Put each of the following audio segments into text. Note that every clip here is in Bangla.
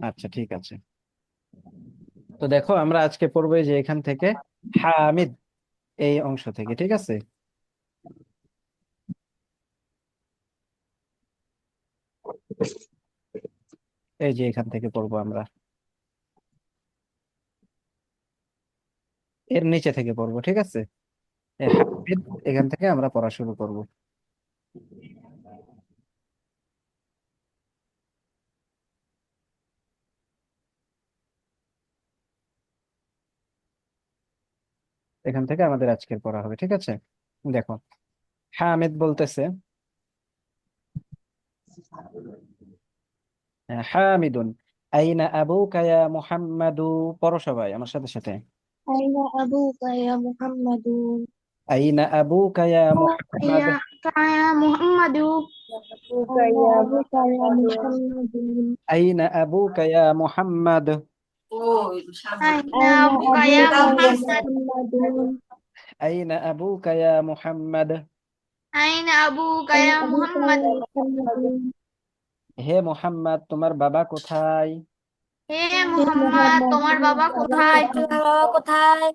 আচ্ছা, ঠিক আছে। তো দেখো, আমরা আজকে পড়বো এই যে এখান থেকে হামিদ, এই অংশ থেকে, ঠিক আছে? এই যে এখান থেকে পড়বো আমরা, এর নিচে থেকে পড়বো, ঠিক আছে? এই হামিদ, এখান থেকে আমরা পড়া শুরু করব। এখান থেকে আমাদের আজকের পড়া হবে, ঠিক আছে? দেখো, হামিদ বলতেছে, হামিদুন আইনা আবুকা ইয়া মুহাম্মাদু। পড়ো সবাই আমার সাথে সাথে। أين أبوك يا محمد؟ আইনা আবুকা ইয়া মুহাম্মাদ। يا محمد. أبوك أين يا أبوك يا محمد؟ محمد. আইনা আবুকা ইয়া মুহাম্মাদ। أين أبوك يا أبوك يا محمد؟ আইনা আবুকা ইয়া মুহাম্মাদ। أين أبوك أين يا أبوك محمد؟ يا محمد؟ হে মুহাম্মদ, তোমার বাবা কোথায়? হে মুহাম্মদ, তোমার বাবা কোথায়? তোমার বাবা কোথায়?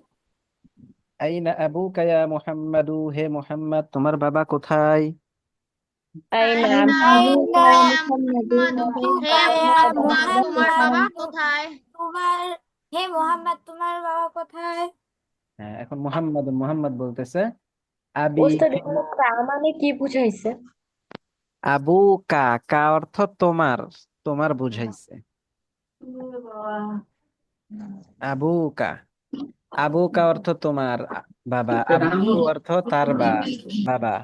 আইনা আবুকা ইয়া মুহাম্মাদু। হে মুহাম্মদ, তোমার বাবা কোথায়? أين أبوك يا محمد؟ হে মুহাম্মদ, তোমার বাবা কোথায়? তোমার হে মুহাম্মদ, তোমার বাবা কোথায়? হ্যাঁ, এখন মুহাম্মদ মুহাম্মদ বলতেছে আবি ওস্তাদ, ফিল। এখানে কা মানে কি বুঝাইছে? আবু কা, কা অর্থ তোমার, তোমার বুঝাইছে। আবু কা, আবু কা অর্থ তোমার বাবা, আবু অর্থ তার বাবা,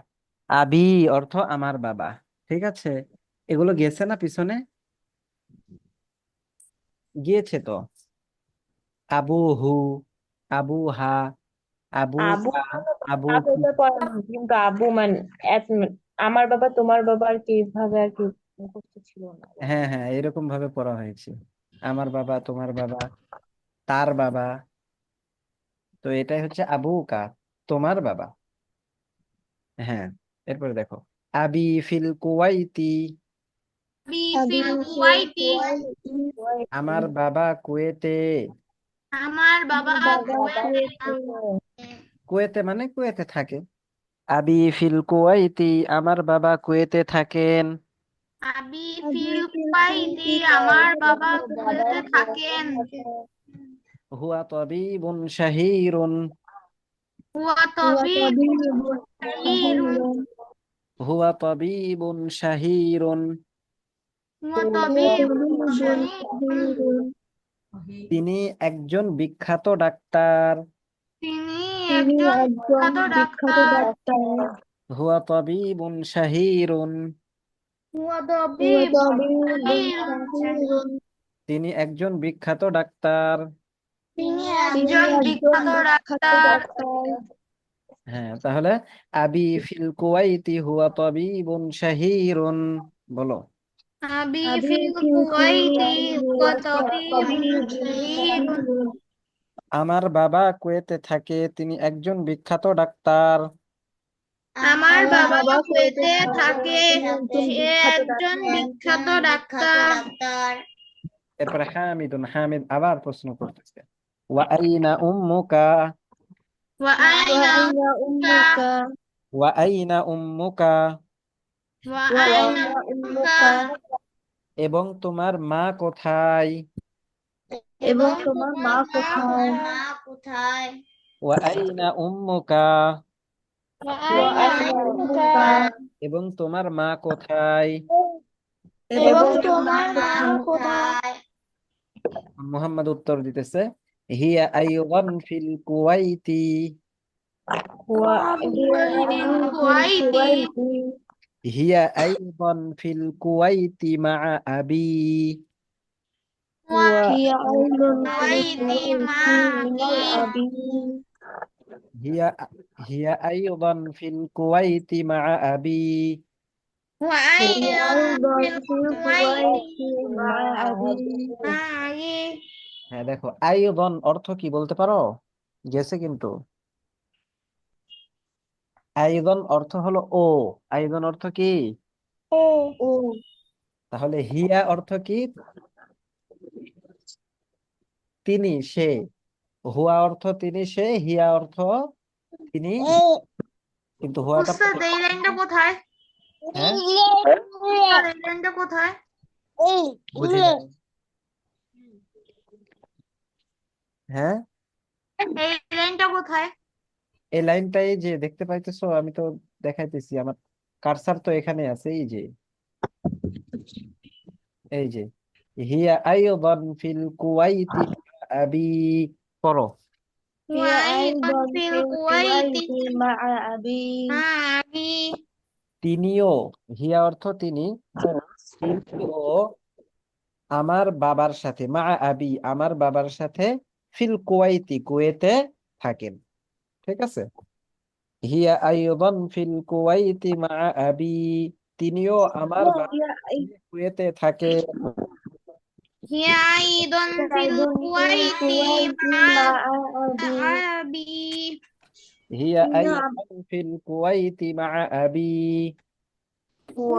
আবি অর্থ আমার বাবা, ঠিক আছে? এগুলো গেছে না পিছনে? গিয়েছে তো। আবু হু, আবু হা, আবু আবু কা, মানে তো আবু আবু কি। তো পড়ানো, কিন্তু আবু মানে আমার বাবা তোমার বাবা আর কি ভাবে আর কি মুখস্থ ছিল না। হ্যাঁ হ্যাঁ, এরকম ভাবে পড়া হয়েছে। আমার বাবা, তোমার বাবা, তার বাবা। তো এটাই হচ্ছে আবু কা, তোমার বাবা। হ্যাঁ, এরপরে দেখো, আবি ফিল কুওয়াইতি। বিফিল কুয়াইতি। আমার বাবা কুয়েতে। আমার বাবা আমার বাবা কুয়েতে। কুয়েতে মানে কুয়েতে থাকে। আবি ফিল কুওয়াইতি, আমার বাবা কুয়েতে থাকেন। আবি ফিল কুয়াইতি, আমার বাবা কুয়েতে থাকেন। হুয়া তাবিবুন শাহিরুন। হুয়া তাবিবুন শাহিরুন। হুয়া তাবিবুন শাহিরুন। হুয়া তাবিবুন শাহিরুন। তিনি একজন বিখ্যাত ডাক্তার। তিনি একজন বিখ্যাত ডাক্তার। হুয়া তাবিবুন শাহিরুন। হুয়া তাবিবুন শাহিরুন। তিনি একজন বিখ্যাত ডাক্তার। তিনি একজন বিখ্যাত ডাক্তার। হ্যাঁ, তাহলে আবি ফিল কুওয়াইতি হুয়া তাবিবুন শাহিরুন। বলো। আবি ফিল কুওয়াইতি হুয়া তাবিবুন শাহিরুন। আমার বাবা কুয়েতে থাকে, তিনি একজন বিখ্যাত ডাক্তার। আমার বাবা কুয়েতে থাকে, সে একজন বিখ্যাত ডাক্তার। এরপরে হামিদুন, হামিদ আবার প্রশ্ন করতেছে, ওয়া আইনা উম্মুকা। ওয়া আইনা উম্মুকা। ওয়া আইনা উম্মুকা। ওয়া আইনা উম্মুকা। এবং তোমার মা কোথায়? এবং তোমার মা কোথায়? ওয়া আইনা উম্মুকা। ওয়া আইনা উম্মুকা। এবং তোমার মা কোথায়? এবং তোমার মা কোথায়? মুহাম্মদ উত্তর দিতেছে, হিয়া আইয়ুবান ফিল কুওয়াইতি। ওয়া ফিল কুওয়াইতি। হিয়া আইয়ুবান ফিল কুওয়াইতি মা আবি। ওয়া হিয়া আইলুন ফিল কুওয়াইতি মা আবি। হিয়া হিয়া আইয়ুবান ফিল কুওয়াইতি মা আবি। ওয়া হিয়া আইলুন আইয়ুবান ফিল ফিল কুওয়াইতি কুওয়াইতি মা মা আবি। আবি। মা আবি। হ্যাঁ, দেখো আইয়ুবান অর্থ কি বলতে পারো? গেছে কিন্তু। আইয়ুবান অর্থ হলো ও। আইয়ুবান অর্থ কি? ও। তাহলে হিয়া অর্থ কি? তিনি সে, হুয়া অর্থ তিনি সে, হিয়া অর্থ তিনি, কিন্তু হুয়াটা উস্তাদ এই লাইনটা কোথায়? হ্যাঁ উস্তাদ এই লাইনটা কোথায়? বুঝি নাই। হ্যাঁ এই লাইনটা কোথায়? এই লাইনটাই যে দেখতে পাইতেছো, আমি তো দেখাইতেছি, আমার কারসার তো এখানে আছে, এই যে হিয়া আইদান ফিল কুওয়াইতি আবি, পড়ো। هي ওয়াইদান أيضا ফিল في কুওয়াইতি الكويت مع أبي আবি। তিনিও, হিয়া অর্থ তিনি, তিনিও আমার বাবার সাথে, মা আবি আমার বাবার সাথে, ফিল কুওয়াইতি কুয়েতে থাকেন। ঠিক আছে, হিয়া আইদান ফিল কুওয়াইতি মা আবি, তিনিও আমার বাবার هي সাথে কুয়েতে থাকে। হিয়া আইদান ফিল أيضا في কুওয়াইতি الكويت মা مع أبي হিয়া هي আবি। আইদান ফিল কুওয়াইতি মা আবি, هو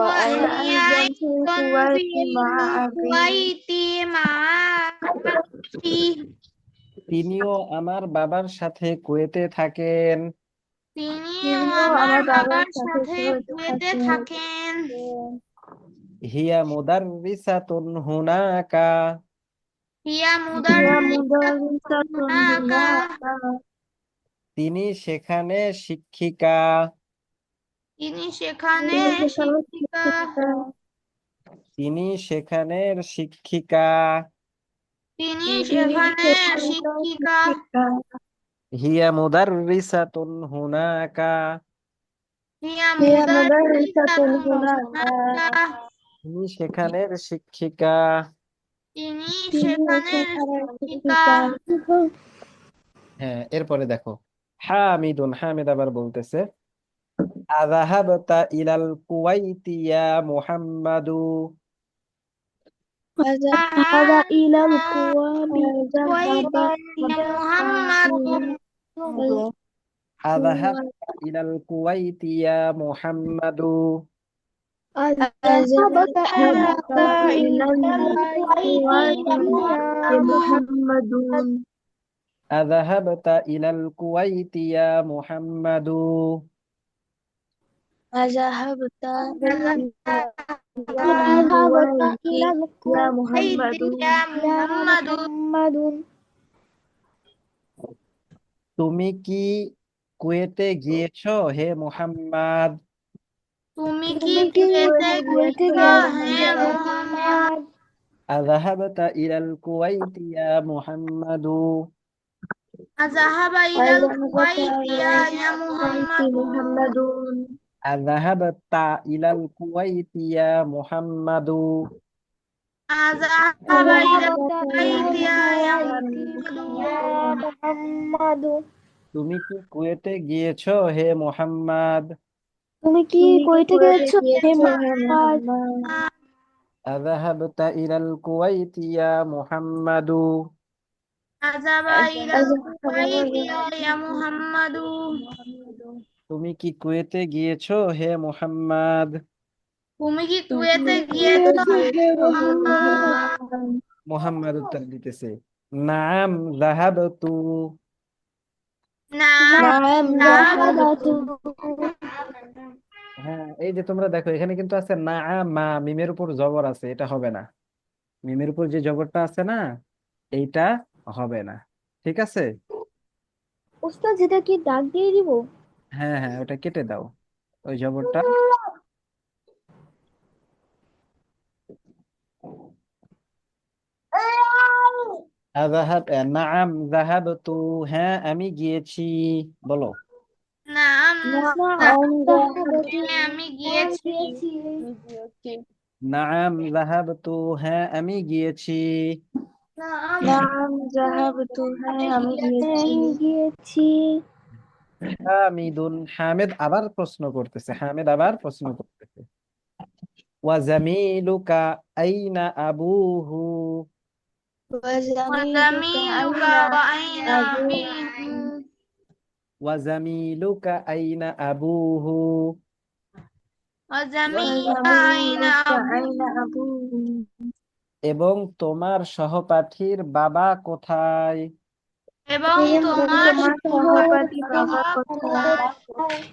হিয়া أيضا في আইদান الكويت ফিল مع أبي কুওয়াইতি মা আবি। তিনিও আমার বাবার সাথে কুয়েতে থাকেন। তিনিও তিনিও আমার আমার বাবার বাবার সাথে সাথে কুয়েতে থাকেন। হিয়া মুদাররিসাতুন হুনাকা, হিয়া هي মুদাররিসাতুন مدرسة হুনাকা। هناك তিনি সেখানে শিক্ষিকা। তিনি সেখানে তিনি সেখানে শিক্ষিকা। শিক্ষিকা তিনি সেখানের শিক্ষিকা। তিনি তিনি সেখানে সেখানকার শিক্ষিকা। শিক্ষিকা হিয়া মুদাররিসাতুন হুনাকা, হিয়া هي مدرسة মুদাররিসাতুন هناك হুনাকা। তিনি সেখানের শিক্ষিকা। তিনি তিনি সেখানের সেখানের শিক্ষিকা। শিক্ষিকা হ্যাঁ, এরপরে দেখো, হামিদুন, হামিদ আবার বলতেছে, আযাহাবতা ইলাল কুওয়াইতি ইয়া মুহাম্মাদু, وذهب إلى الكواب ذهب ইয়া إلى মুহাম্মদ। الكواب আযাহাবতা ইলাল কুওয়াইতি ইয়া মুহাম্মাদু, ذهبت إلى الكواب يا محمد আযাহাবতা ইলাল কুওয়াইতি ইয়া মুহাম্মাদু, ذهبت إلى ذهبت الكويت يا محمد ইয়া মুহাম্মদ। তুমি কি কুয়েতে গিয়েছো হে মুহাম্মদ? তুমি কি কুয়েতে কুয়েতে গিয়েছো গিয়েছ হে হে মুহাম্মদ মুহাম্মদ? আযাহাবতা ইলাল কুওয়াইতি ইয়া মুহাম্মাদু, আযাহাবা ইলাল ذهبت কুওয়াইতি إلى ইয়া الكويت মুহাম্মদ। محمد আযাহাবতা ইলাল কুওয়াইতি ইয়া মুহাম্মাদু, আযাহাবা ইলাল ذهبت কুওয়াইতি إلى ইয়া الكويت মুহাম্মদ। তুমি কি কুয়েতে গিয়েছো হে মুহাম্মদ? তুমি কি কুয়েতে গিয়েছো হে মুহাম্মদ আযাহাবতা ইলাল কুওয়াইতি ইয়া মুহাম্মাদু, আযাহাবা ইলাল কুওয়াইতি ইয়া মুহাম্মদ। তুমি কি কুয়েতে গিয়েছো হে মুহাম্মদ? তুমি কি কুয়েতে গিয়েছ হে মুহাম্মদ? মুহাম্মদ উত্তর দিতেছে, নাম যাহাবতু। নাম নাম যাহাবাতু হ্যাঁ, এই যে তোমরা দেখো, এখানে কিন্তু আছে না মা, মিমের উপর জবর আছে, এটা হবে না। মিমের উপর যে জবরটা আছে না, এইটা হবে না। ঠিক আছে, উস্তাদ যেটা কি ডাক দিয়ে দিব হ্যাঁ হ্যাঁ, ওটা কেটে দাও, ওই জবরটা। নাম যাহাবতু, হ্যাঁ আমি গিয়েছি, বলো। নাম নাম যাহাবাতু হ্যাঁ আমি গিয়েছি। নাম যাহাবতু, হ্যাঁ আমি গিয়েছি। নাম যাহাবাতু হ্যাঁ আমি গিয়েছি হামিদুন, হামিদ আবার প্রশ্ন করতেছে, হামিদ আবার প্রশ্ন করতেছে, ওয়া জামিলুকা আইনা আবুহু, وزميلك وزميلك أين وأين أبوه أبيه؟ ওয়া জামিলুকা আইনা আবুহু, وزميلك أين وزميلك أبوه؟ أين أبوه এবং তোমার সহপাঠীর বাবা কোথায়? এবং তোমার সহপাঠীর বাবা কোথায়?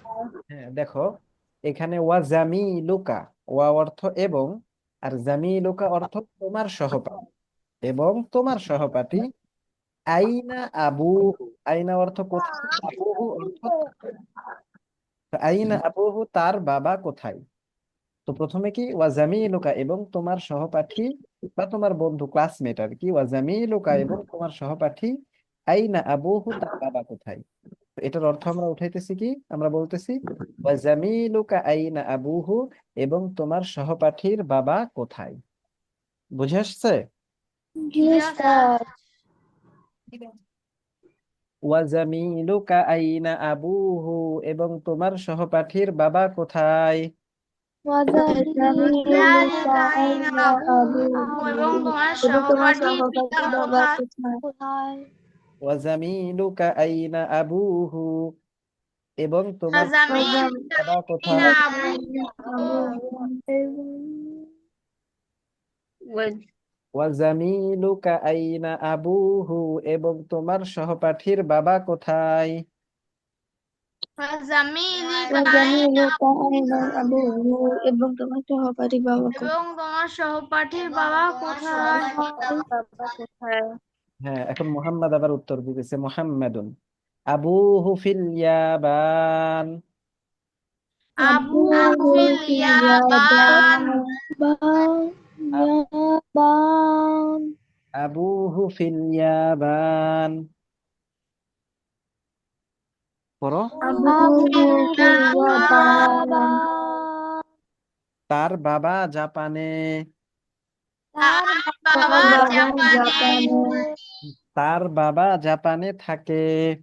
হ্যাঁ, দেখো এখানে ওয়া জামিলুকা, ওয়া অর্থ এবং, আর জামিলুকা অর্থ তোমার সহপাঠী, এবং তোমার সহপাঠী। আইনা আবুহু, আইনা অর্থ কোথায়, আবুহু অর্থ তো আইনা আবুহু তার বাবা কোথায়। তো প্রথমে কি ওয়া জামিলুকা এবং তোমার সহপাঠী বা তোমার বন্ধু ক্লাসমেট আর কি, ওয়া জামিলুকা এবং তোমার সহপাঠী, আইনা আবুহু তার বাবা কোথায়। তো এটার অর্থ আমরা উঠাইতেছি কি, আমরা বলতেছি ওয়া জামিলুকা আইনা আবুহু, এবং তোমার সহপাঠীর বাবা কোথায়। বুঝে আসছে? জি স্যার। ওয়া জামিলুকা আইনা আবুহু, এবং তোমার সহপাঠীর বাবা কোথায়। যালিকা আইনা আবুহু এবং তোমার এবং তোমার সহপাঠীর পিতা সহপাঠীর বাবা কোথায়? কোথায়? ওয়া জামিলুকা আইনা আবুহু, এবং তোমার জামিলুকা বাবা আইনা কোথায়। ওয়া জামিলুকা আইনা আবুহু, এবং তোমার সহপাঠীর বাবা কোথায়। জামিলিকা আইনা আবুহু এবং তোমার সহপাঠীর বাবা এবং তোমার সহপাঠীর বাবা কোথায়? কোথায়? হ্যাঁ, এখন মুহাম্মদ আবার উত্তর দিতেছে, মুহাম্মাদুন আবুহু ফিল ইয়াবান। আবুহু ফিল ইয়াবান আব- ইয়াবান। আবুহু ফিল ইয়াবান। পড়ো। আবুহু ফিল ইয়াবান। তার বাবা জাপানে। তার বাবা তার বাবা জাপানে। জাপানে। তার বাবা জাপানে থাকে।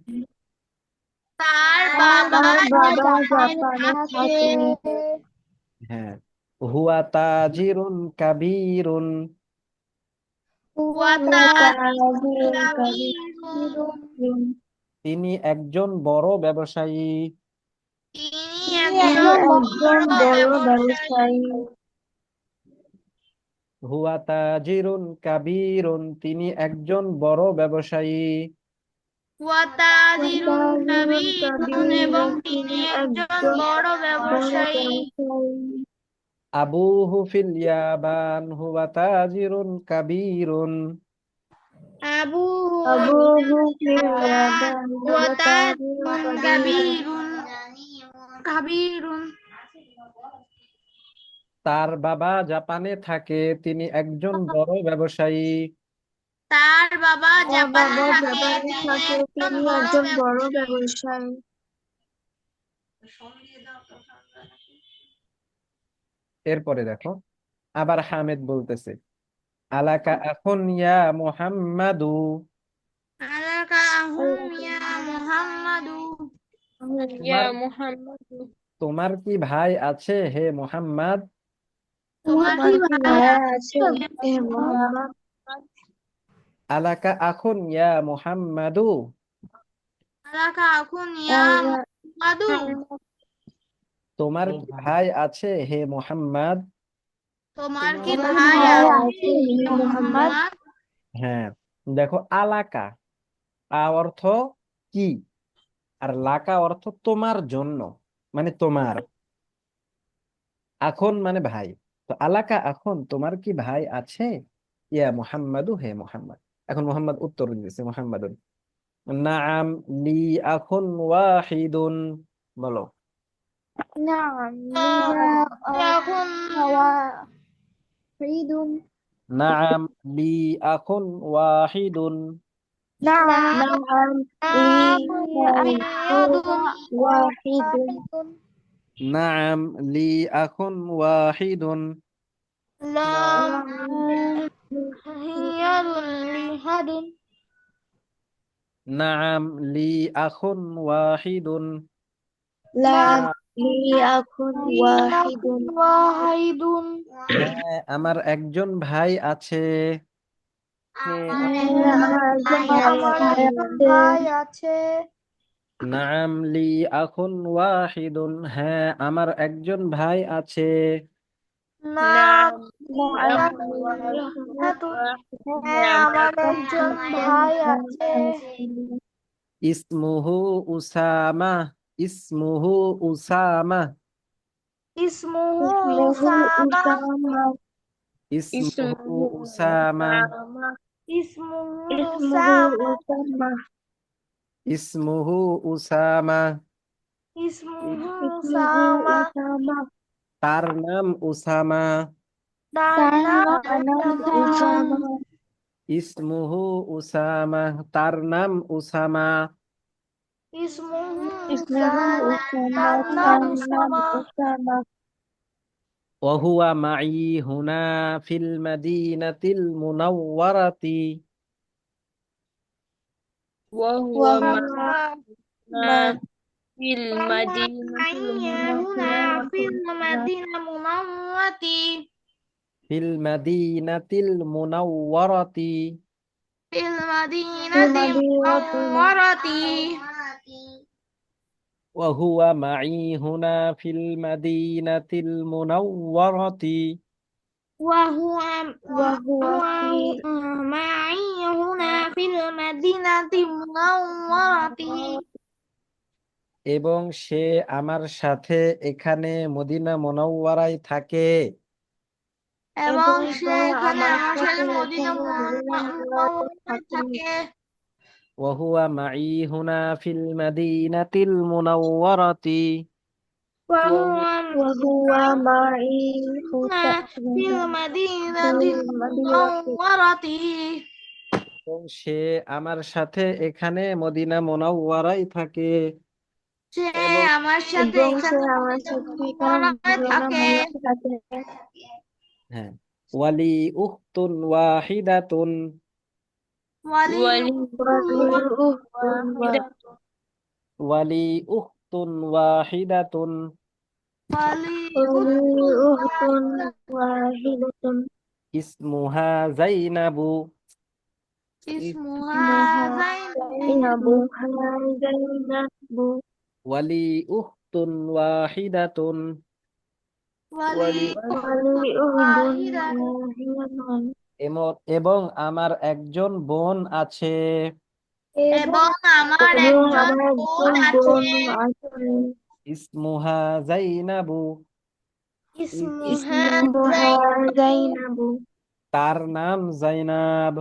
তার তার বাবা বাবা জাপানে জাপানে থাকে। থাকে। হ্যাঁ, হুয়া তাজিরুন কাবীরুন। ওয়া তাজিরুন তাজির কাবীরুন কাবিরুন। তিনি একজন বড় ব্যবসায়ী। তিনি তিনি একজন একজন বড় বড় ব্যবসায়ী। ব্যবসায়ী। হুয়া তাজিরুন কাবীরুন, তিনি একজন বড় ব্যবসায়ী। ওয়া তাজিরুন তাজিরুন কাবীরুন এবং কাবিরুন। তিনি তিনি একজন একজন বড় বড় ব্যবসায়ী। ব্যবসায়ী। আবুহু ফিল ইয়াবান হুয়া তাজিরুন কাবীরুন। আবুহু আবুহু ফিল ইয়াবান ইয়াবান ওয়া ওয়া তাজিরুন তাজিরুন কাবিরুন। কাবীরুন কাবীরুন তার বাবা জাপানে থাকে, তিনি একজন বড় ব্যবসায়ী। তার বাবা তার জাপানে বাবা থাকে, জাপানে তিনি থাকে, একজন তিনি বড় একজন বড় ব্যবসায়ী। ব্যবসায়ী। এরপরে দেখো, আবার হামিদ বলতেছে, আলাকা আখুন ইয়া মুহাম্মাদু। আলাকা আহুম ইয়া মুহাম্মাদু তোমার তোমার কি ভাই আছে হে মুহাম্মদ। তোমার তোমার কি কি ভাই ভাইয়া আছে আছে? হে মুহাম্মদ? আলাকা আখুন ইয়া মুহাম্মাদু। আলাকা আখুন ইয়া মুহাম্মাদু তোমার কি ভাই আছে হে মুহাম্মদ। তোমার কি তোমার কি ভাই ভাই আছে আছে হে হে মুহাম্মদ? মুহাম্মদ? হ্যাঁ, দেখো আলাকা, অর্থ কি, আর লাকা অর্থ তোমার জন্য, মানে তোমার। এখন মানে ভাই। তো আলাকা এখন তোমার কি ভাই আছে, ইয়া মুহাম্মাদু হে মুহাম্মদ। এখন মুহাম্মদ উত্তর দিয়েছে, মুহাম্মাদুন নাআম লি আখুন ওয়াহিদুন। বলো। نعم لي نعم أخ يكن واحد. নাআম লি আখুন ওয়াহিদুন। نعم لي أخ واحد. নাআম লি আখুন ওয়াহিদুন। لام نعم هي لحد নাআম লি আখুন ওয়াহিদুন। لا لي أخ واحد. واحد হ্যাঁ, আমার একজন ভাই আছে। আমার একজন ভাই আমার একজন আছে। ভাই আছে। নাআম লি আখুন ওয়াহিদুন, হ্যাঁ আমার একজন ভাই আছে। নাম نعم হ্যাঁ আমার একজন ভাই আছে ইসমুহু উসামা ইসমুহু উসামা ইসমুহু اسمه উসামা أسامة ইসমুহু উসামা ইসমুহু اسمه উসামা أسامة ইসমুহু উসামা ইসমুহু اسمه উসামা أسامة তার নাম উসামা তার নাম نعم উসামা أسامة ইসমুহু উসামা তার নাম উসামা ইসমুহু اسمه উসামা أسامة তার নাম نعم উসামা أسامة ওহুয়া মাই হুনা ফিল মাদিনাতিল মুনাওয়ারাতি وهو মা في المدينة هنا في المنورة المدينة المنورة ফিল মাদিনাতিল মুনাওয়ারাতি في في المدينة المدينة المنورة ওহুয়া মাই হুনা ফিল মাদিনাতিল মুনাওয়ারাতি وهو وهو في معي هنا في المدينة المنورة এবং সে আমার সাথে এখানে মদিনা মুনাওয়ারায় থাকে এবং এবং সে এখানে আমার আমার সাথে সাথে মদিনা এখানে মদিনা মুনাওয়ারায় মুনাওয়ারায় থাকে থাকে ওহুয়া মাই হুনা ফিল মাদিনাতিল মুনাওয়ারাতি وهو وهو معي هنا في هنا في المدينة المدينة المنورة এবং সে আমার সাথে এখানে মদিনা মুনাওয়ারায় থাকে সে এবং আমার সাথে এবং সে এখানে আমার মদিনা সাথে এখানে মুনাওয়ারায় মদিনা থাকে মুনাওয়ারায় থাকে হ্যাঁ ওয়ালি উখতুন ওয়াহিদাতুন ওয়ালি ولأخت ওয়ালি উখতুন ওয়াহিদাতুন ওয়ালি ولأخت واحدة ইসমুহা যাইনাবু ইসমুহা اسمها যাইনাব زينب ওয়ালি উখতুন ওয়াহিদাতুন ওয়ালি ولأخت ওয়াহিদা واحدة এবং আমার একজন বোন আছে এবং আমার এবং একজন আমার বোন একজন আছে বোন আছে ইসমুহা যাইনাবু ইসমুহা اسمها زينب তার নাম জাইনাব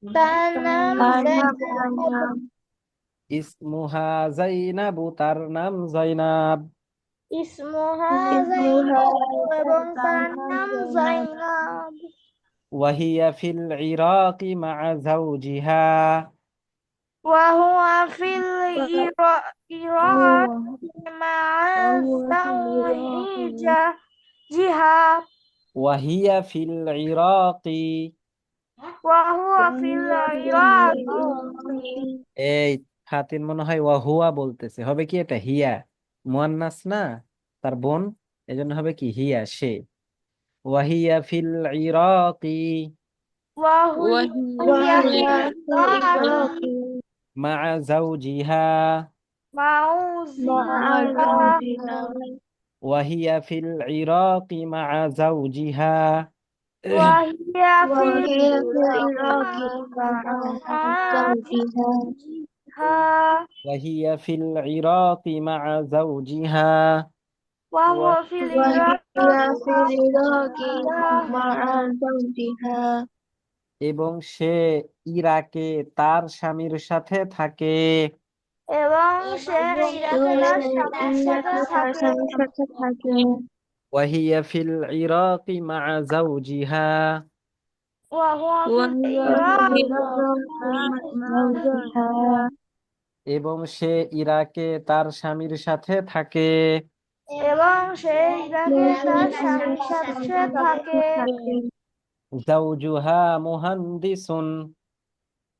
তার নাম তার নাম যাইনাব জাইনাব ইসমুহা জাইনাবু তার নাম জাইনাব ইসমুহা اسمها যাইনাব এবং তার তার নাম নাম জাইনাব যাইনাব ওয়াহিয়া ফিল ইরাকি মা যাওজিহা وهو في العراق مع وهو في العراق زوجها ওয়াহিয়া ফিল ইরাকি وهو في وهو في العراق العراق এই ফাতিন মনে হয় ওয়াহুয়া বলতেছে হবে কি এটা হিয়া মুয়ান্নাস না তার বোন এজন্য হবে কি হিয়া সে ওয়াহিয়া ফিল ইরাকি وهي وهي في في العراق العراق মা যাওজিহা مع مع زوجها زوجها ওয়াহিয়া ফিল ইরাকি মা যাওজিহা وهي في وهي في العراق مع مع زوجها زوجها وهي في العراق مع زوجها وهو في وهي العراق في العراق زوجها مع زوجها এবং সে ইরাকে তার স্বামীর সাথে থাকে এবং সে ইরাকে এবং তার সে স্বামীর সাথে ইরাকে তার থাকে স্বামীর সাথে থাকে وهي في العراق مع زوجها وهو في وهي في العراق العراق مع مع زوجها এবং সে ইরাকে তার স্বামীর সাথে থাকে এবং সে ইরাকে এবং সে তার ইরাকে স্বামীর তার সাথে স্বামীর থাকে সাথে থাকে زوجها مهندس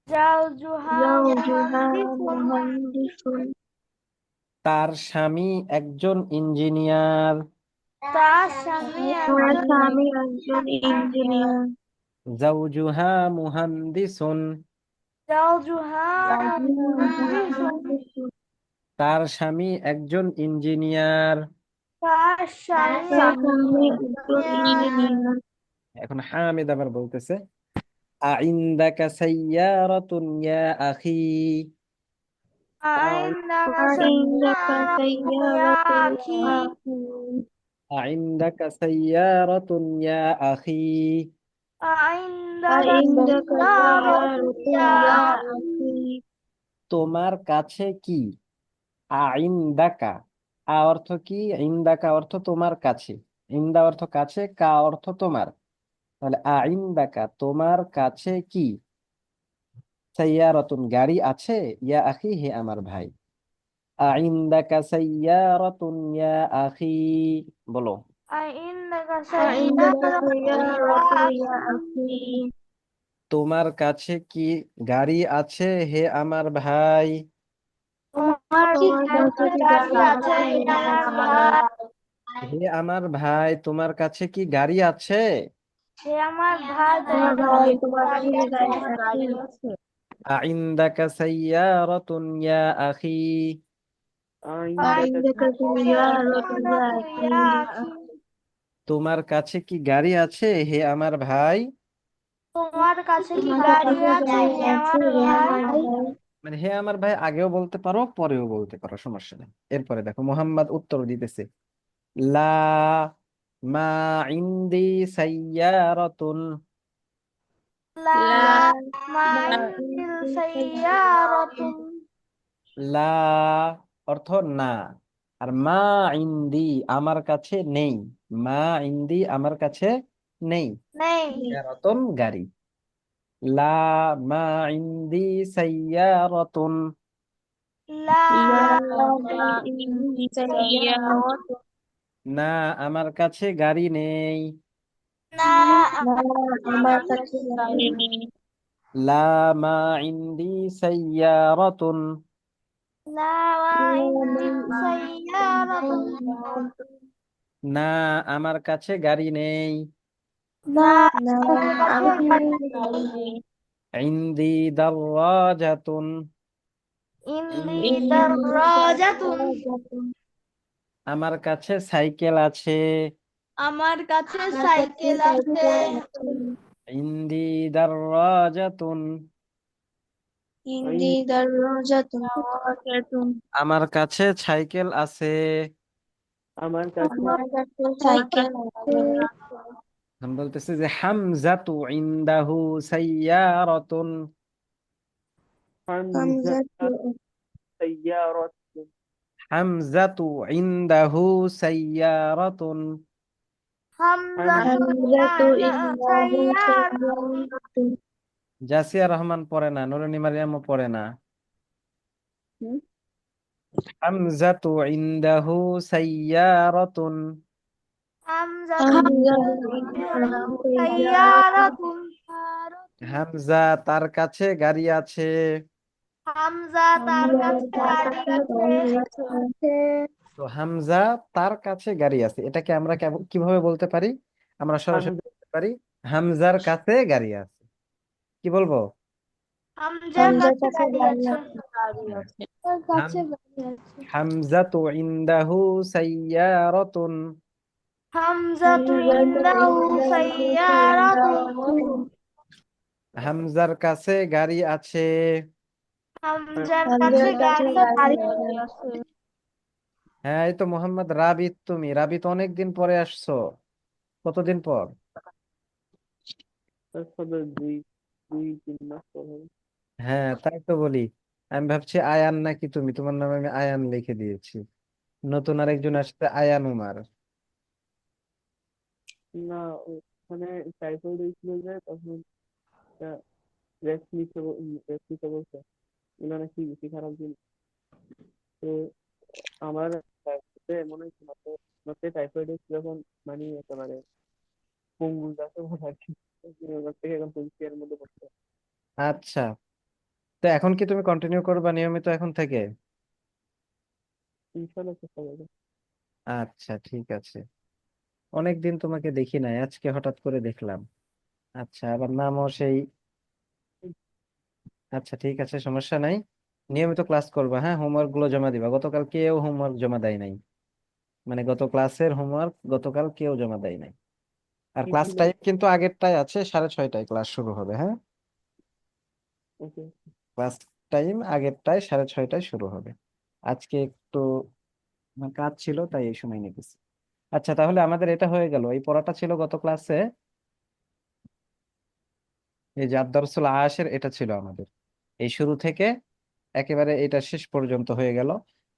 জাওজুহা زوجها মুহাদ্দিসুন مهندس তার স্বামী একজন ইঞ্জিনিয়ার তার স্বামী তার একজন স্বামী একজন ইঞ্জিনিয়ার زوجها مهندس জাওজুহা মুহাদ্দিসুন তার স্বামী একজন ইঞ্জিনিয়ার এখন হামিদ আবার বলতেছে আইন্দাকা সাইয়ারাতুন ইয়া আখি। আইন্দাকা সাইয়ারাতুন ইয়া আখি। তোমার কাছে কি? আইন্দাকা, আ অর্থ কি, ইন্দাকা অর্থ তোমার কাছে, ইন্দা অর্থ কাছে, কা অর্থ তোমার। তাহলে আইন্দাকা তোমার কাছে কি? সাইয়ারাতুন গাড়ি আছে, ইয়া আখি হে আমার ভাই। আইন্দাকা সাইয়ারাতুন ইয়া আখি। বলো। তোমার কাছে কি গাড়ি আছে হে আমার ভাই? হে আমার ভাই তোমার কাছে কি গাড়ি আছে? আইন্দাকা সাইয়ারাতুন ইয়া আখি। তোমার কাছে কি গাড়ি আছে হে আমার ভাই? মানে হে আমার ভাই আগেও বলতে পারো, পরেও বলতে পারো, সমস্যা নেই। এরপরে দেখো মোহাম্মদ উত্তর দিতেছে লা মা ইন্দি সাইয়ারাতুন। লা অর্থ না, আর মা ইন্দি আমার কাছে নেই। মা ইন্দি আমার কাছে নেই সাইয়ারাতুন গাড়ি। লা মা ইন্দি সাইয়ারাতুন। না আমার কাছে গাড়ি নেই। লা মা ইন্দি সাইয়ারাতুন। না আমার কাছে গাড়ি নেই। ইন্দি দারাজাতুন। আমার কাছে সাইকেল আছে। ইন্দি দারাজাতুন। আমার কাছে সাইকেল আছে। আমি বলতেছি যে হামজাতু ইনদাহু সাইয়ারাতুন। হামজাতু ইনদাহু সাইয়ারাতুন। জাসিয়া রহমান পড়ে না, নুরুন্নি মারিয়ামও পড়ে না। হামজাতু ইনদাহু সাইয়ারাতুন। হামজা তার কাছে গাড়ি আছে। তো হামজা তার কাছে গাড়ি আছে, এটাকে আমরা কিভাবে বলতে পারি? আমরা সরাসরি বলতে পারি হামজার কাছে গাড়ি আছে। কি বলবো? হ্যাঁ। হাম- হামজাতু ইনদাহু সাইয়ারাতুন। হামজার কাছে গাড়ি আছে। হ্যাঁ, এই তো মোহাম্মদ রাবিত, তুমি রাবিত অনেকদিন পরে আসছো। কতদিন পর? হ্যাঁ তাই তো বলি। আমি ভাবছি আয়ান নাকি তুমি, তোমার নামে আমি আয়ান লিখে দিয়েছি। নতুন আরেকজন আসছে আয়ান উমার। আচ্ছা, তো এখন কি তুমি কন্টিনিউ করবা নিয়মিত এখন থেকে? আচ্ছা ঠিক আছে। অনেকদিন তোমাকে দেখি নাই, আজকে হঠাৎ করে দেখলাম। আচ্ছা, আবার নামও সেই। আচ্ছা ঠিক আছে, সমস্যা নাই। নিয়মিত ক্লাস করবা, হ্যাঁ, হোমওয়ার্ক গুলো জমা দিবা। গতকাল কেউ হোমওয়ার্ক জমা দেয় নাই। মানে গত ক্লাসের হোমওয়ার্ক গতকাল কেউ জমা দেয় নাই। আর ক্লাস টাইম কিন্তু আগেরটাই আছে, 6:30টায় ক্লাস শুরু হবে, হ্যাঁ। ক্লাস টাইম আগেরটায় 6:30টায় শুরু হবে। আজকে একটু আমার কাজ ছিল তাই এই সময় নিয়ে গেছি। আচ্ছা, তাহলে আমাদের এটা হয়ে গেল। এই পড়াটা ছিল গত ক্লাসে, এই যে আদ-দারসুল আশির, এটা ছিল আমাদের এই শুরু থেকে একেবারে এটা শেষ পর্যন্ত হয়ে গেল।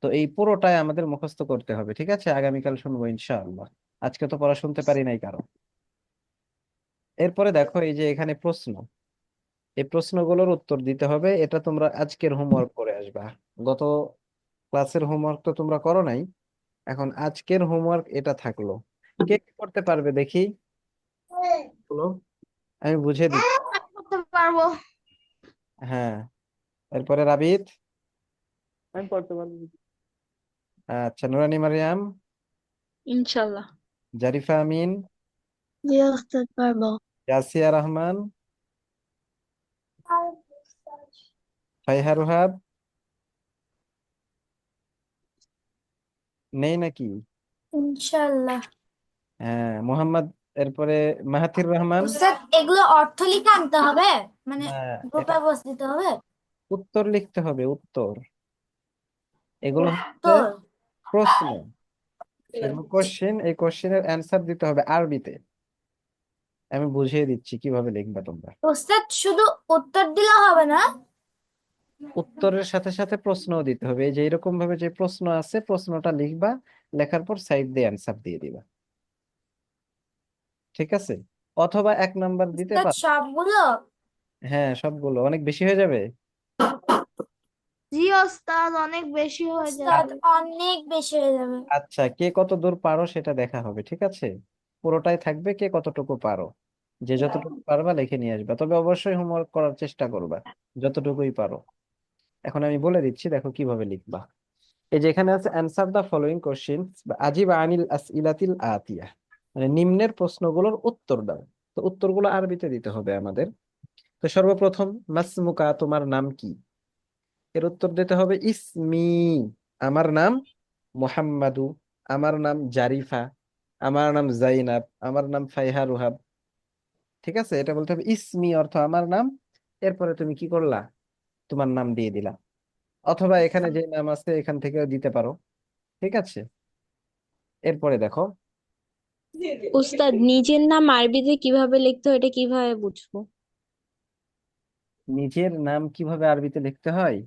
তো এই পুরোটাই আমাদের মুখস্থ করতে হবে, ঠিক আছে? আগামীকাল শুনবো ইনশাআল্লাহ। আজকে তো পড়া শুনতে পারি নাই কারো। এরপরে দেখো, এই যে এখানে প্রশ্ন, এই প্রশ্নগুলোর উত্তর দিতে হবে। এটা তোমরা আজকের হোমওয়ার্ক করে আসবা। গত ক্লাসের হোমওয়ার্ক তো তোমরা করো নাই, এখন আজকের হোমওয়ার্ক এটা থাকলো। কে কি করতে পারবে দেখি, বলো, আমি বুঝিয়ে দিচ্ছি। করতে পারবো। হ্যাঁ, এরপরে রাবিত। আমি পড়তে পারবো। আচ্ছা, নুরানি মারিয়াম, ইনশাল্লাহ। জারিফা আমিন, জি ওস্তাদ পারবো। ইয়াসিয়া রহমান, ফাইহা রুহাব, নেই নাকি? ইনশাআল্লাহ। হ্যাঁ, মোহাম্মদ, এরপরে মাহাথির রহমান। উস্তাদ এগুলো অর্থ লিখে আনতে হবে, মানে না, এটা গ্রুপে বস দিতে হবে। উত্তর লিখতে হবে, উত্তর। এগুলো হচ্ছে উত্তর। প্রশ্ন, এগুলো কোশ্চেন। এই কোশ্চেনের অ্যান্সার দিতে হবে আরবিতে। আমি বুঝিয়ে দিচ্ছি কিভাবে লিখবা তোমরা। উস্তাদ শুধু উত্তর দিলে হবে না? উত্তরের সাথে সাথে প্রশ্নও দিতে হবে। এই যে এরকম ভাবে যে প্রশ্ন আছে, প্রশ্নটা লিখবা, লেখার পর সাইড দিয়ে অ্যান্সার দিয়ে দিবা, ঠিক আছে? অথবা 1 নাম্বার দিতে উস্তাদ পার। সবগুলো? হ্যাঁ, সবগুলো অনেক বেশি হয়ে যাবে। জি ওস্তাদ অনেক বেশি হয়ে উস্তাদ যাবে। অনেক বেশি হয়ে যাবে। আচ্ছা, কে কত দূর পারো সেটা দেখা হবে, ঠিক আছে? পুরোটাই থাকবে কে কতটুকু পারো। যে যতটুকু পারবা লিখে নিয়ে আসবা, তবে অবশ্যই হোমওয়ার্ক করার চেষ্টা করবা যতটুকুই পারো। এখন আমি বলে দিচ্ছি, দেখো কিভাবে লিখবা। এই যে এখানে আছে অ্যান্সার দা ফলোইং কোশ্চেন বা আজিব আনিল আসইলাতিল আতিয়া, মানে নিম্নের প্রশ্নগুলোর উত্তর দাও। তো উত্তরগুলো আরবিতে দিতে হবে আমাদের। তো সর্বপ্রথম, মাসমুকা, তোমার নাম কি? এর উত্তর দিতে হবে ইসমি, আমার নাম মুহাম্মাদু, আমার নাম জারিফা, আমার নাম জাইনাব, আমার নাম ফাইহা রুহাব। ঠিক আছে, এটা বলতে হবে ইসমি অর্থ আমার নাম। এরপরে তুমি কি করলা, তোমার নাম দিয়ে দিলা, অথবা এখানে যে নাম আছে এখান থেকেও দিতে পারো, ঠিক আছে? এরপরে দেখো, উস্তাদ নিজের নাম আরবিতে কিভাবে লিখতে হয় এটা কিভাবে বুঝবো? নিজের নাম কিভাবে আরবিতে লিখতে হয়,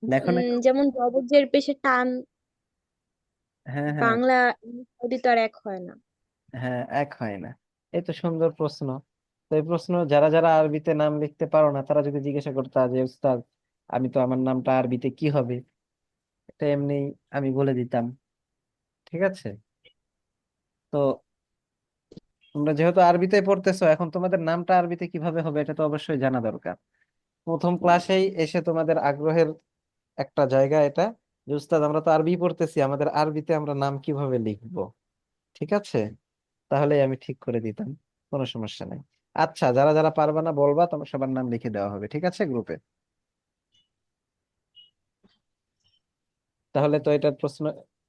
লেখো না। যেমন জবজের পেশে টান, হ্যাঁ, হ্যাঁ, বাংলা ইংলিশ আরবি তো আর এক হয় না। হ্যাঁ, এক হয় না। এই তো সুন্দর প্রশ্ন। তো এই প্রশ্ন যারা যারা আরবিতে নাম লিখতে পারো না, তারা যদি জিজ্ঞাসা করতা যে উস্তাদ, আমি তো আমার নামটা আরবিতে কি হবে, এটা এমনি আমি বলে দিতাম, ঠিক আছে? তো তোমরা যেহেতু আরবিতে পড়তেছো, এখন তোমাদের নামটা আরবিতে কিভাবে হবে এটা তো অবশ্যই জানা দরকার। প্রথম ক্লাসেই এসে তোমাদের আগ্রহের একটা জায়গা এটা, যে উস্তাদ আমরা তো আরবি পড়তেছি, আমাদের আরবিতে আমরা নাম কিভাবে লিখবো, ঠিক আছে? তাহলে আমি ঠিক করে দিতাম, কোনো সমস্যা নাই। আচ্ছা, যারা যারা পারবে না বলবা, তোমার সবার নাম লিখে দেওয়া হবে, ঠিক আছে, গ্রুপে। তাহলে তো এটার প্রশ্ন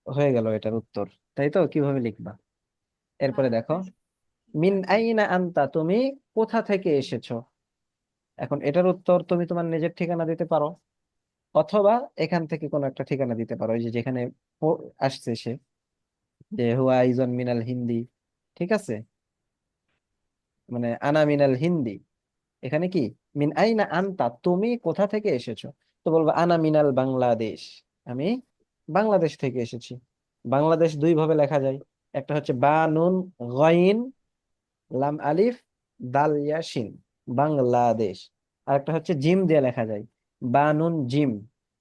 হয়ে গেল, এটার উত্তর, তাই তো? কিভাবে লিখবা? এরপরে দেখো, মিন আইনা আনতা, তুমি কোথা থেকে এসেছো। এখন এটার উত্তর তুমি তোমার নিজের ঠিকানা দিতে পারো, অথবা এখান থেকে কোনো একটা ঠিকানা দিতে পারো। এই যে যেখানে আসছে সে, যে হুয়া ইজন মিনাল হিন্দি, ঠিক আছে, মানে আনা মিনাল হিন্দি। এখানে কি, মিন আইনা আনতা, তুমি কোথা থেকে এসেছো। তো বলবো আনা মিনাল বাংলাদেশ, আমি বাংলাদেশ থেকে এসেছি। বাংলাদেশ দুই ভাবে লেখা যায়, একটা হচ্ছে বা নুন গইন লাম আলিফ দাল ইয়া শিন, বাংলাদেশ। আর একটা হচ্ছে জিম দিয়ে লেখা যায়, বা নুন জিম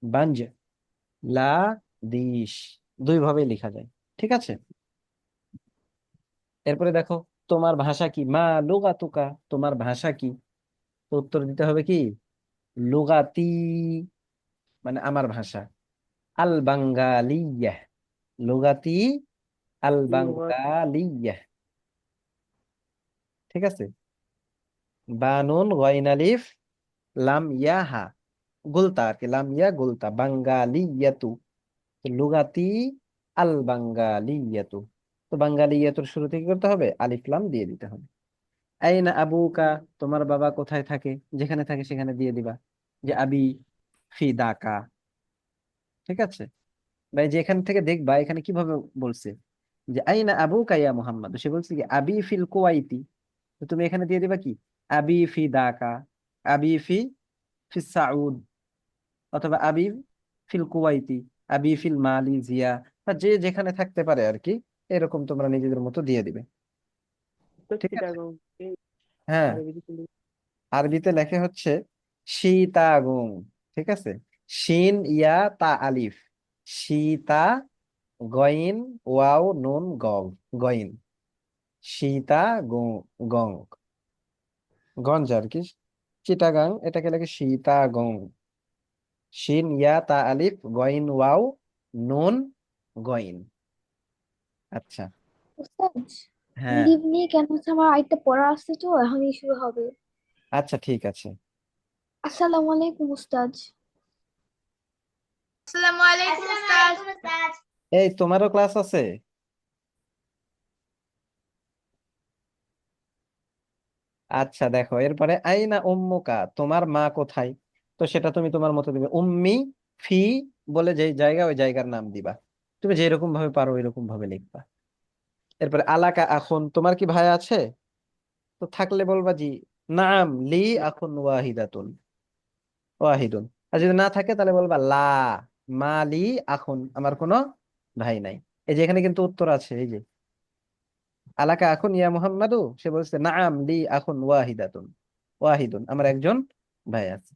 বাঞ্জ লা দিশ, দুই ভাবে লেখা যায়, ঠিক আছে? এরপরে দেখো, তোমার ভাষা কি, মা লুগাতুকা, তোমার ভাষা কি। তো উত্তর দিতে হবে কি, লুগাতি, মানে আমার ভাষা, আল বাঙ্গালিয়াহ, লুগাতি আল বাঙ্গালিয়াহ, ঠিক আছে? বানুন গইন আলিফ লাম ইয়া হা, গুলতা আর কি, লাম ইয়া গুলতা, বাঙ্গালিয়াতু। তো লুগাতি আল বাঙ্গালিয়াতু। তো বাঙ্গালিয়াতুর শুরুতে কি করতে হবে? আলিফ লাম দিয়ে দিতে হবে। আইনা আবুকা, তোমার বাবা কোথায় থাকে? যেখানে থাকে সেখানে দিয়ে দিবা যে আবি ফি দাকা। ঠিক আছে ভাই, যে এখান থেকে দেখবা এখানে কিভাবে বলছে যে আইনা আবুকা ইয়া মুহাম্মদ, সে বলছে কি আবি ফিল কুওয়াইতি। তো তুমি এখানে দিয়ে দিবা কি আবি ফি দাকা, আবি ফি ফি সাউদ, অথবা আবি ফিল কুওয়াইতি, আবি ফিল মালয়েশিয়া, বা যে যেখানে থাকতে পারে আর কি, এরকম তোমরা নিজেদের মতো দিয়ে দিবে। ঠিক আছে। হ্যাঁ, আরবিতে লেখে হচ্ছে সীতাগুং। ঠিক আছে, শিন ইয়া তা আলিফ, সীতা, গইন ওয়াও নুন গং, গইন, সীতা গং, গং, গঞ্জ আর কি, চিটাগাং, এটাকে লেখে সীতাগং। শিন ইয়া তা আলিফ গইন ওয়াও নুন গইন। আচ্ছা। উস্তাদ, হ্যাঁ, লিভ নিয়ে কেন হচ্ছে, আমার আরেকটা পড়া আসছে তো এখনই শুরু হবে। আচ্ছা ঠিক আছে। আসসালামু আলাইকুম উস্তাদ। আসসালামু আলাইকুম উস্তাদ। এই তোমারও ক্লাস আছে? আচ্ছা দেখো, এরপরে আইনা উম্মুকা, তোমার মা কোথায়? তো সেটা তুমি তোমার মতো দিবে, উম্মি ফি বলে যে জায়গা, ওই জায়গার নাম দিবা। তুমি যেরকম ভাবে পারো এরকম ভাবে লিখবা। এরপরে আলাকা আখুন, তোমার কি ভাই আছে? তো থাকলে বলবা জি, নাম লি আখুন ওয়াহিদাতুন, ওয়াহিদুন। আর যদি না থাকে তাহলে বলবা লা মা লি আখুন, আমার কোনো ভাই নাই। এই যে এখানে কিন্তু উত্তর আছে, এই যে আলাকা আখুন ইয়া মুহাম্মাদু, সে বলছে নাম লি আখুন ওয়াহিদাতুন, ওয়াহিদুন, আমার একজন ভাই আছে।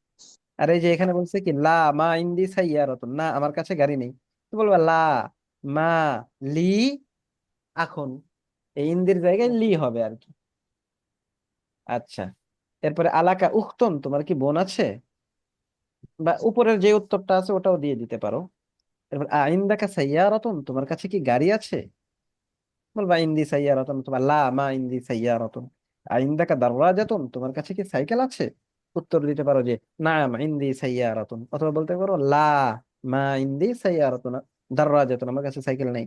আর এই যে এখানে বলছে কি লা মা ইন্দি সাইয়ারাতুন, না আমার কাছে গাড়ি নেই। তো বলবা লা মা লি আখুন, এই ইন্দির জায়গায় লি হবে আর কি। আচ্ছা, এরপরে আলাকা উখতুন, তোমার কি বোন আছে? বা উপরের যে উত্তরটা আছে ওটাও দিয়ে দিতে পারো। এরপর আইন্দাকা সাইয়ারাতুন, তোমার কাছে কি গাড়ি আছে? বলবা ইন্দি সাইয়ারাতুন, তোমার লা মা ইন্দি সাইয়ারাতুন। আইন্দাকা দারওয়াজাতুন, তোমার কাছে কি সাইকেল আছে? উত্তর দিতে পারো যে নাম ইন্দি সাইয়ারাতুন, অথবা বলতে পারো লা মা ইন্দি সাইয়ারাতুন দারওয়াজাতুন, আমার কাছে সাইকেল নেই।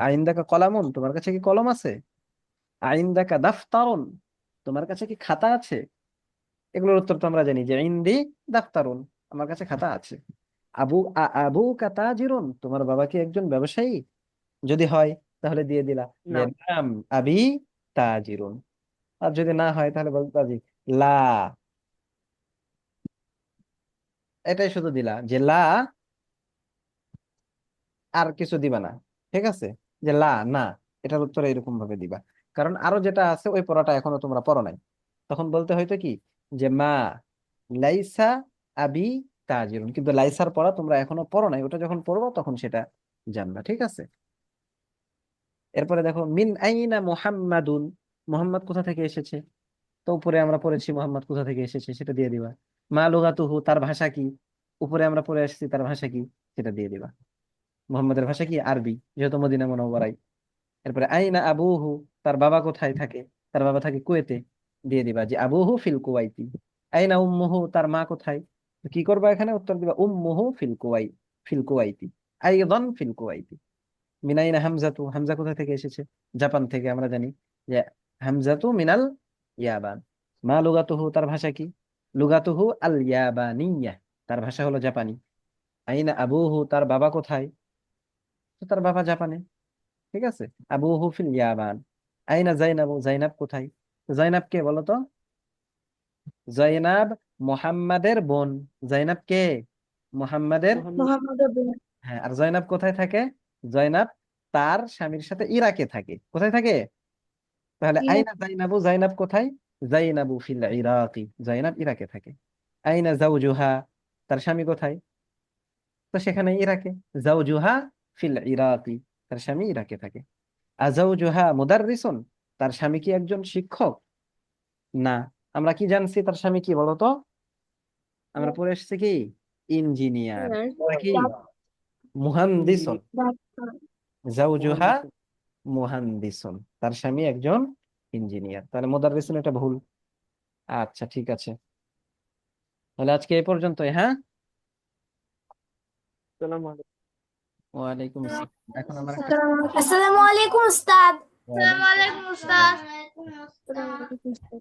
আইন্দাকা কলামুন, তোমার কাছে কি কলম আছে? আইন্দাকা দাফতারুন, তোমার কাছে কি খাতা আছে? এগুলোর উত্তর তো আমরা জানি যে ইন্দি দাফতারুন, আমার কাছে খাতা আছে। আবু কাতাজিরুন, তোমার বাবা কি একজন ব্যবসায়ী? যদি হয় তাহলে দিয়ে দিলা যে নাম আবি তাজিরুন। আর যদি না হয় তাহলে বলতে পারি লা, এটাই শুধু দিলা যে লা, আর কিছু দিবা না। ঠিক আছে, যে লা না, এটার উত্তর এরকম ভাবে দিবা। কারণ আরো যেটা আছে ওই পড়াটা এখনো তোমরা পড়ো নাই, তখন বলতে হয়তো কি যে মা লাইসা আবি তাজিরুন, কিন্তু লাইসার পড়া তোমরা এখনো পড়ো নাই, ওটা যখন পড়বো তখন সেটা জানবা। ঠিক আছে। এরপরে দেখো মিন আইনা মুহাম্মাদুন, মুহাম্মদ কোথা থেকে এসেছে? তো উপরে আমরা পড়েছি মোহাম্মদ কোথা থেকে এসেছে, সেটা দিয়ে দিবা। মা লুগাতুহু, তার ভাষা কি? উপরে আমরা পড়ে আসছি তার ভাষা কি, সেটা দিয়ে দিবা। মোহাম্মদের ভাষা কি? আরবি, যেহেতু মদিনা মুনাওয়ারায়। এরপরে আইনা আবুহু, তার বাবা কোথায় থাকে? তার বাবা থাকে কুয়েতে, দিয়ে দিবা যে আবুহু ফিল কুওয়াইতি। আইনা উম্মুহু, তার মা কোথায়? তো কি করবা এখানে? উত্তর দিবা উম্মুহু ফিল কুওয়াই, ফিল কুওয়াইতি, আইদান ফিল কুওয়াইতি। মিনাইনা হামজাতু, হামজা কোথা থেকে এসেছে? জাপান থেকে, আমরা জানি যে হামজাতু মিনাল ইয়াবান। মা লুগাতুহু, তার ভাষা কি? লুগাতুহু আল ইয়াবানিয়া, তার ভাষা হলো জাপানি। আইনা আবুহু, তার বাবা কোথায়? তো তার বাবা জাপানে। ঠিক আছে, আবুহু ফিল ইয়াবান। আইনা জাইনাবু, জাইনাব কোথায়? তো জাইনাব কে বলো তো? জাইনাব মুহাম্মাদের বোন। জাইনাব কে? মুহাম্মাদের। মোহাম্মদ আবু। হ্যাঁ, আর জয়নাব কোথায় থাকে? জয়নাব তার স্বামীর সাথে ইরাকে থাকে। কোথায় থাকে? তাহলে ইরাক। আইনা জাইনাবু, জাইনাব কোথায়? জাইনাবু ফিল ইরাকি, জাইনাব ইরাকে থাকে। আইনা জাওজুহা, তার স্বামী কোথায়? তো সেখানে ইরাকে। জাওজুহা ফিল ইরাকি, তার স্বামী ইরাকে থাকে। আজাওজুহা মুদাররিসুন, তার স্বামী কি একজন শিক্ষক? না। আমরা কি জানছি তার স্বামী কি বলতো? আমরা পড়ে এসেছি কি ইঞ্জিনিয়ার, কি মুহান্দিসুন। ডাক্তার। জাওজুহা মুহান্দিসুন, তার স্বামী একজন ইঞ্জিনিয়ার। তাহলে মুদাররিসুন এটা ভুল। আচ্ছা ঠিক আছে, তাহলে আজকে এই পর্যন্তই। হ্যাঁ। ওয়ালাইকুম আসসালাম। এখন আমার একটা আসসালামু আলাইকুম উস্তাদ। ওয়ালাইকুম ওয়ালাইকুম আসসালাম। আসসালামু আলাইকুম উস্তাদ।